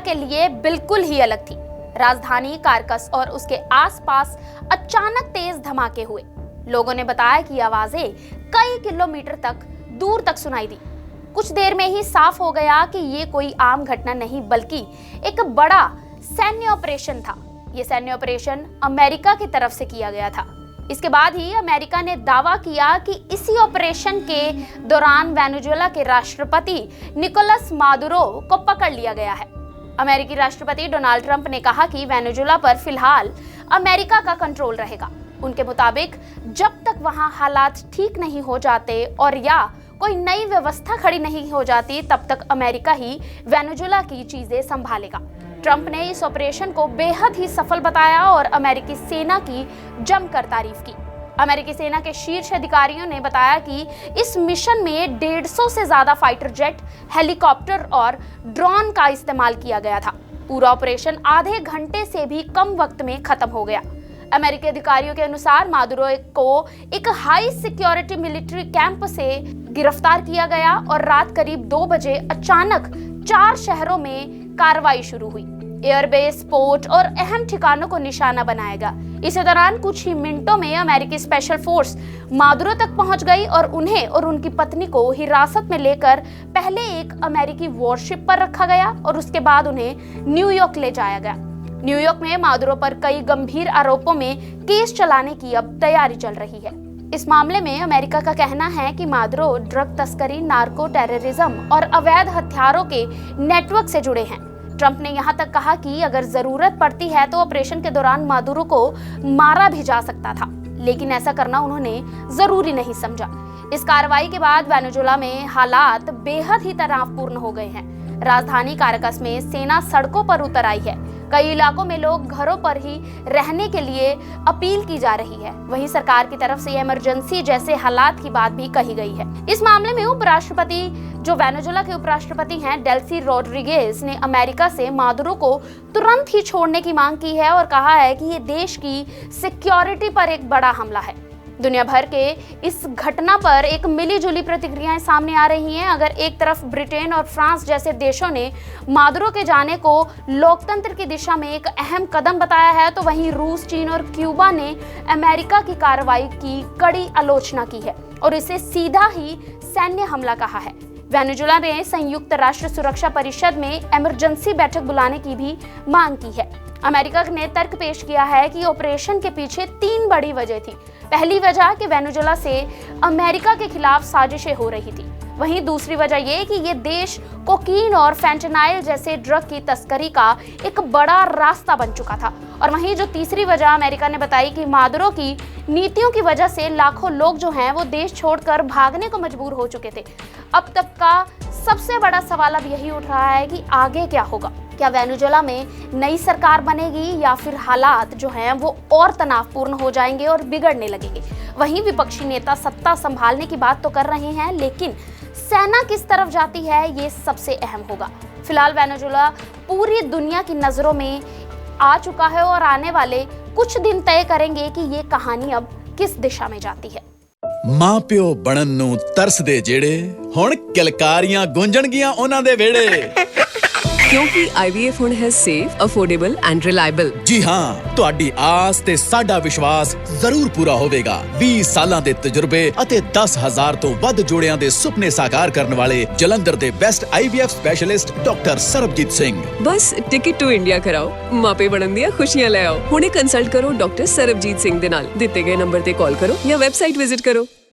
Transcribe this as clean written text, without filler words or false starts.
के लिए बिल्कुल ही अलग थी। राजधानी कारकस और उसके आसपास अचानक तेज धमाके हुए। लोगों ने बताया कि आवाजें कई किलोमीटर तक दूर तक सुनाई दी। कुछ देर में ही साफ हो गया कि ये कोई आम घटना नहीं बल्कि एक बड़ा सैन्य ऑपरेशन था। ये सैन्य ऑपरेशन अमेरिका की तरफ से किया गया था। इसके बाद ही अमेरिका ने दावा किया कि इसी ऑपरेशन के दौरान वेनेजुएला के राष्ट्रपति निकोलस मादुरो को पकड़ लिया गया है। अमेरिकी राष्ट्रपति डोनाल्ड ट्रंप ने कहा कि वेनेजुएला पर फिलहाल अमेरिका का कंट्रोल रहेगा। उनके मुताबिक जब तक वहां हालात ठीक नहीं हो जाते और या कोई नई व्यवस्था खड़ी नहीं हो जाती तब तक अमेरिका ही वेनेजुएला की चीजें संभालेगा। ट्रंप ने इस ऑपरेशन को बेहद ही सफल बताया और अमेरिकी सेना की जमकर तारीफ की। अमेरिकी सेना के शीर्ष अधिकारियों ने बताया कि इस मिशन में 150 से ज्यादा फाइटर जेट, हेलीकॉप्टर और ड्रोन का इस्तेमाल किया गया था। पूरा ऑपरेशन आधे घंटे से भी कम वक्त में खत्म हो गया। अमेरिकी अधिकारियों के अनुसार मादुरो को एक हाई सिक्योरिटी मिलिट्री कैंप से गिरफ्तार किया गया और रात करीब 2 बजे अचानक 4 शहरों में कार्रवाई शुरू हुई। एयरबेस, पोर्ट और अहम ठिकानों को निशाना बनाया गया। इसी दौरान कुछ ही मिनटों में अमेरिकी स्पेशल फोर्स मादुरो तक पहुंच गई और उन्हें और उनकी पत्नी को हिरासत में लेकर पहले एक अमेरिकी वॉरशिप पर रखा गया और उसके बाद उन्हें न्यूयॉर्क ले जाया गया। न्यूयॉर्क में मादुरो पर कई गंभीर आरोपों में केस चलाने की अब तैयारी चल रही है। इस मामले में अमेरिका का कहना है कि मादुरो ड्रग तस्करी, नार्को टेररिज्म और अवैध हथियारों के नेटवर्क से जुड़े हैं। ट्रंप ने यहां तक कहा कि अगर जरूरत पड़ती है तो ऑपरेशन के दौरान मादुरो को मारा भी जा सकता था, लेकिन ऐसा करना उन्होंने जरूरी नहीं समझा। इस कार्रवाई के बाद वेनेजुएला में हालात बेहद ही तनावपूर्ण हो गए हैं। राजधानी कारकस में सेना सड़कों पर उतर आई है। कई इलाकों में लोग घरों पर ही रहने के लिए अपील की जा रही है। वहीं सरकार की तरफ से इमरजेंसी जैसे हालात की बात भी कही गई है। इस मामले में उपराष्ट्रपति जो वेनेजुएला के उपराष्ट्रपति हैं डेल्सी रोड्रिगेज ने अमेरिका से मादुरो को तुरंत ही छोड़ने की मांग की है और कहा है कि ये देश की सिक्योरिटी पर एक बड़ा हमला है। दुनिया भर के इस घटना पर एक मिलीजुली प्रतिक्रियाएं सामने आ रही हैं। अगर एक तरफ ब्रिटेन और फ्रांस जैसे देशों ने मादुरो के जाने को लोकतंत्र की दिशा में एक अहम कदम बताया है, तो वहीं रूस, चीन और क्यूबा ने अमेरिका की कार्रवाई की कड़ी आलोचना की है और इसे सीधा ही सैन्य हमला कहा है। वेनेजुएला ने संयुक्त राष्ट्र सुरक्षा परिषद में इमरजेंसी बैठक बुलाने की भी मांग की है। अमेरिका ने तर्क पेश किया है कि ऑपरेशन के पीछे 3 बड़ी वजह थी। पहली वजह कि वेनेजुएला से अमेरिका के खिलाफ साजिशें हो रही थी। वहीं दूसरी वजह ये कि ये देश कोकीन और फेंटेनाइल जैसे ड्रग की तस्करी का एक बड़ा रास्ता बन चुका था। और वहीं जो तीसरी वजह अमेरिका ने बताई कि मादुरो की नीतियों की वजह से लाखों लोग जो हैं वो देश छोड़कर भागने को मजबूर हो चुके थे। अब तक का सबसे बड़ा सवाल अब यही उठ रहा है कि आगे क्या होगा। क्या वेनेजुएला में नई सरकार बनेगी या फिर हालात जो हैं वो और तनावपूर्ण हो जाएंगे और बिगड़ने लगेंगे। वहीं विपक्षी नेता सत्ता संभालने की बात तो कर रहे हैं, लेकिन सेना किस तरफ जाती है ये सबसे अहम होगा। फिलहाल वेनेजुएला पूरी दुनिया की नजरों में आ चुका है और आने वाले कुछ दिन तय करेंगे कि ये कहानी अब किस दिशा में जाती है। मां प्यो बनन नूं तरसदे जेड़े हुण किलकारियां गूंजणगियां उन्हां दे वेड़े। क्योंकि IVF ਹੁਣ ਹੈ ਸੇਫ, ਅਫੋਰਡੇਬਲ ਐਂਡ ਰਿਲਾਇਬਲ। जी हाँ, ਤੁਹਾਡੀ ਆਸ ਤੇ ਸਾਡਾ ਵਿਸ਼ਵਾਸ ਜ਼ਰੂਰ ਪੂਰਾ ਹੋਵੇਗਾ। 20 ਸਾਲਾਂ ਦੇ ਤਜਰਬੇ ਅਤੇ 10,000 ਤੋਂ ਵੱਧ ਜੋੜਿਆਂ ਦੇ ਸੁਪਨੇ ਸਾਕਾਰ ਕਰਨ ਵਾਲੇ ਜਲੰਧਰ ਦੇ best IVF specialist doctor Sarabjit Singh. ਬਸ ਟਿਕਟ ਟੂ ਇੰਡੀਆ ਕਰਾਓ, ਮਾਪੇ ਬਣਨ ਦੀਆਂ ਖੁਸ਼ੀਆਂ ਲੈ ਆਓ। ਹੁਣੇ ਕੰਸਲਟ ਕਰੋ ਡਾਕਟਰ ਸਰਬਜੀਤ ਸਿੰਘ ਦੇ ਨਾਲ। ਦਿੱਤੇ ਗਏ ਨੰਬਰ ਤੇ ਕਾਲ ਕਰੋ ਜਾਂ ਵੈਬਸਾਈਟ ਵਿਜ਼ਿਟ ਕਰੋ।